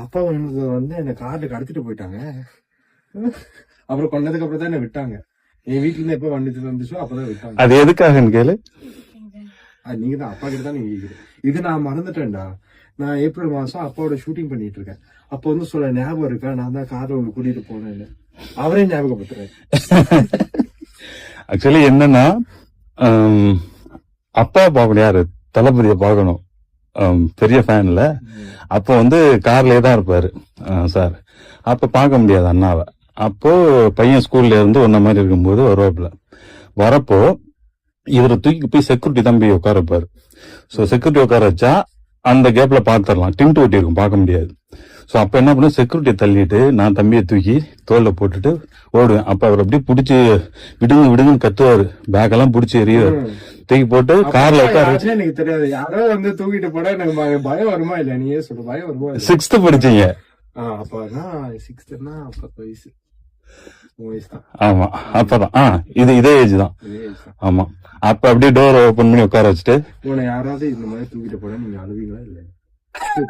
அப்பா வந்து என்ன கார்ல கடத்திட்டு போயிட்டாங்க. அப்புறம் கொண்டதுக்கு அப்புறம் தான் என்ன விட்டாங்க. என் வீட்டுல இருந்து எப்ப வண்டி வந்துச்சோ அப்பதான் விட்டாங்க. அது எதுக்காகன்னு கேளு. நீங்க தான் அப்பா கிட்ட தான் நீங்க கேக்குறீங்க. இது நான் மறந்துட்டேன்டா. நான் ஏப்ரல் மாசம் அப்பாவோட ஷூட்டிங் பண்ணிட்டு இருக்கேன். அப்போ வந்து சொல்ல ஞாபகம் இருக்கா, நான் தான் கார்ல உங்க கூட்டிட்டு போனேன்னு. அவரே ஞாபகப்படுத்துறேன். ஆக்சுவலி என்னன்னா, அப்பா பார்க்கணும், யாரு தளபதியை பார்க்கணும், பெரிய ஃபேன்ல. அப்போ வந்து கார்லயே தான் இருப்பாரு சார். அப்ப பார்க்க முடியாது அண்ணாவை. அப்போ பையன் ஸ்கூல்ல இருந்து ஒன்ன மாதிரி இருக்கும்போது வருவாப்புல. வரப்போ இவரை தூக்கி போய் செக்யூரிட்டி தான் போய் உட்கார வைப்பாரு. ஸோ செக்யூரிட்டி உட்கார வச்சா அந்த கேப்ல பார்த்துடலாம், டின்ட்டு ஒட்டி இருக்கும், பார்க்க முடியாது. ஸோ அப்ப என்ன பண்ண, செக்யூரிட்டியை தள்ளிட்டு நான் தம்பியை தூக்கி தோல்ல போட்டுட்டு ஓடுவேன். அப்ப அவர் அப்படியே பிடிச்சி விடுங்க விடுங்கன்னு கத்துவாரு, பேக் எல்லாம் பிடிச்சி எறிவாரு. தூக்கி போட்டு கார்ல உட்கார. எனக்கு தெரியாது, யாரோ வந்து தூக்கிட்டு போட எனக்கு பயம் வருமா இல்ல? நீயே சொல்லு, பயம் வருமா? 6th படிச்சீங்க. அப்பனா 6th-னா 10 வயசு. ஆமா, அப்பதான் இதே ஏஜ் தான். ஆமா, அப்ப அப்படியே டோர் ஓபன் பண்ணி உட்கார வச்சுட்டு, உன்னை யாராவது இந்த மாதிரி தூக்கிட்டு போனா நீங்க அழுவீங்களா இல்ல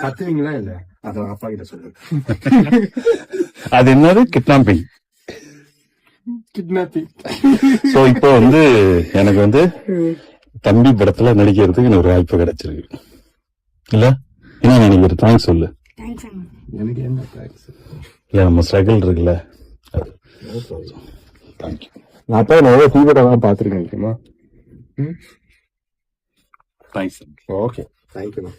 கத்துவீங்களா இல்ல? அத அப்பா கிட்ட சொல்லு. அது என்னது, கிட்னாப்பிங். சோ இப்போ வந்து எனக்கு வந்து தம்பி படத்துல நடிக்கிறதுக்கு எனக்கு ஒரு வாய்ப்பு கிடைச்சிருக்கு இல்ல? என்ன நினைக்கிற? தேங்க்ஸ் சொல்லு. எனக்கு என்ன தேங்க்ஸ் இல்ல, நம்ம ஸ்ட்ரகிள் இருக்குல்ல. தேங்க்யூ. நான் அப்பா நிறைய தீவிரம் பாத்துருக்கேன். தேங்க்ஸ். Okay, thank you.